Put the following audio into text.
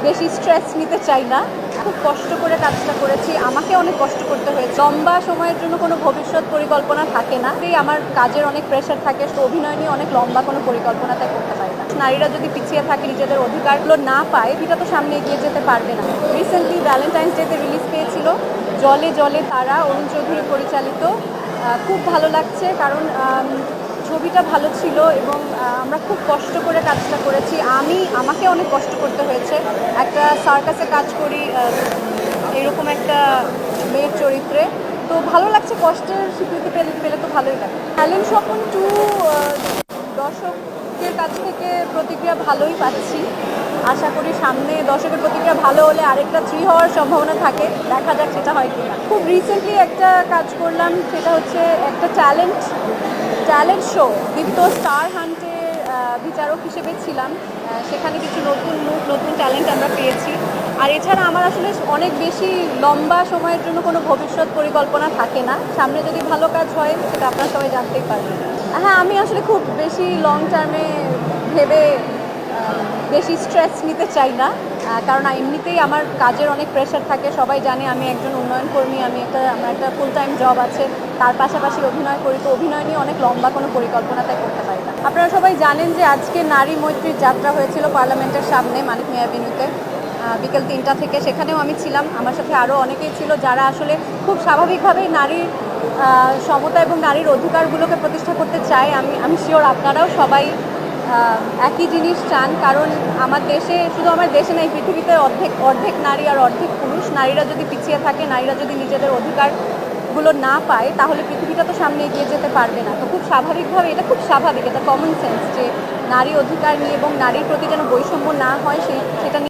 বেশি স্ট্রেস নিতে চাই না। খুব কষ্ট করে কাজটা করেছি, আমাকে অনেক কষ্ট করতে হয়েছে। লম্বা সময়ের জন্য কোনো ভবিষ্যৎ পরিকল্পনা থাকে না, এই আমার কাজের অনেক প্রেশার থাকে, তো অভিনয় নিয়ে অনেক লম্বা কোনো পরিকল্পনা তাই করতে পারি না। নারীরা যদি পিছিয়ে থাকে, নিজেদের অধিকারগুলো না পায়, এটা তো সামনে এগিয়ে যেতে পারবে না। রিসেন্টলি ভ্যালেন্টাইন্স ডেতে রিলিজ পেয়েছিল জলে জলে তারা, অরুণ চৌধুরী পরিচালিত। খুব ভালো লাগছে, কারণ ছবিটা ভালো ছিল এবং আমরা খুব কষ্ট করে কাজটা করেছি। আমাকে অনেক কষ্ট করতে হয়েছে। একটা সার্কাসে কাজ করি, এরকম একটা মেয়ের চরিত্রে, তো ভালো লাগছে। কষ্টের স্বীকৃতি পেলে পেলে তো ভালোই লাগে। ট্যালেন্ট স্বপন 2 দর্শকের কাছ থেকে প্রতিক্রিয়া ভালোই পাচ্ছি। আশা করি সামনে দর্শকের প্রতিক্রিয়া ভালো হলে আরেকটা 3 হওয়ার সম্ভাবনা থাকে, দেখা যাক সেটা হয় কিনা। খুব রিসেন্টলি একটা কাজ করলাম, সেটা হচ্ছে একটা ট্যালেন্ট শো, দীপ্ত স্টার হান্টের বিচারক হিসেবে ছিলাম। সেখানে কিছু নতুন মুখ, নতুন ট্যালেন্ট আমরা পেয়েছি। আর এছাড়া আমার আসলে অনেক বেশি লম্বা সময়ের জন্য কোনো ভবিষ্যৎ পরিকল্পনা থাকে না। সামনে যদি ভালো কাজ হয় সেটা আপনারা সবাই জানতেই পারবেন। হ্যাঁ, আমি আসলে খুব বেশি লং টার্মে ভেবে বেশি স্ট্রেস নিতে চাই না, কারণ এমনিতেই আমার কাজের অনেক প্রেশার থাকে। সবাই জানে আমি একজন উন্নয়ন কর্মী, আমার একটা ফুল টাইম জব আছে, তার পাশাপাশি অভিনয় করি, তো অভিনয় নিয়ে অনেক লম্বা কোনো পরিকল্পনা তাই করতে পারি না। আপনারা সবাই জানেন যে আজকে নারী মৈত্রীর যাত্রা হয়েছিল পার্লামেন্টের সামনে, মানিক মিয়া এভিনিউতে, বিকেল 3টা থেকে। সেখানেও আমি ছিলাম, আমার সাথে আরও অনেকেই ছিল যারা আসলে খুব স্বাভাবিকভাবেই নারীর সমতা এবং নারীর অধিকারগুলোকে প্রতিষ্ঠা করতে চায়। আমি শিওর আপনারাও সবাই একই জিনিস চান, কারণ আমার দেশে, শুধু আমার দেশে না, এই পৃথিবীতে অর্ধেক নারী আর অর্ধেক পুরুষ। নারীরা যদি পিছিয়ে থাকে, নারীরা যদি নিজেদের অধিকারগুলো না পায়, তাহলে পৃথিবীটা তো সামনে এগিয়ে যেতে পারবে না। তো খুব স্বাভাবিকভাবে, এটা খুব স্বাভাবিক, এটা কমন সেন্স যে নারী অধিকার নিয়ে এবং নারীর প্রতি যেন বৈষম্য না হয় সেটা নিয়ে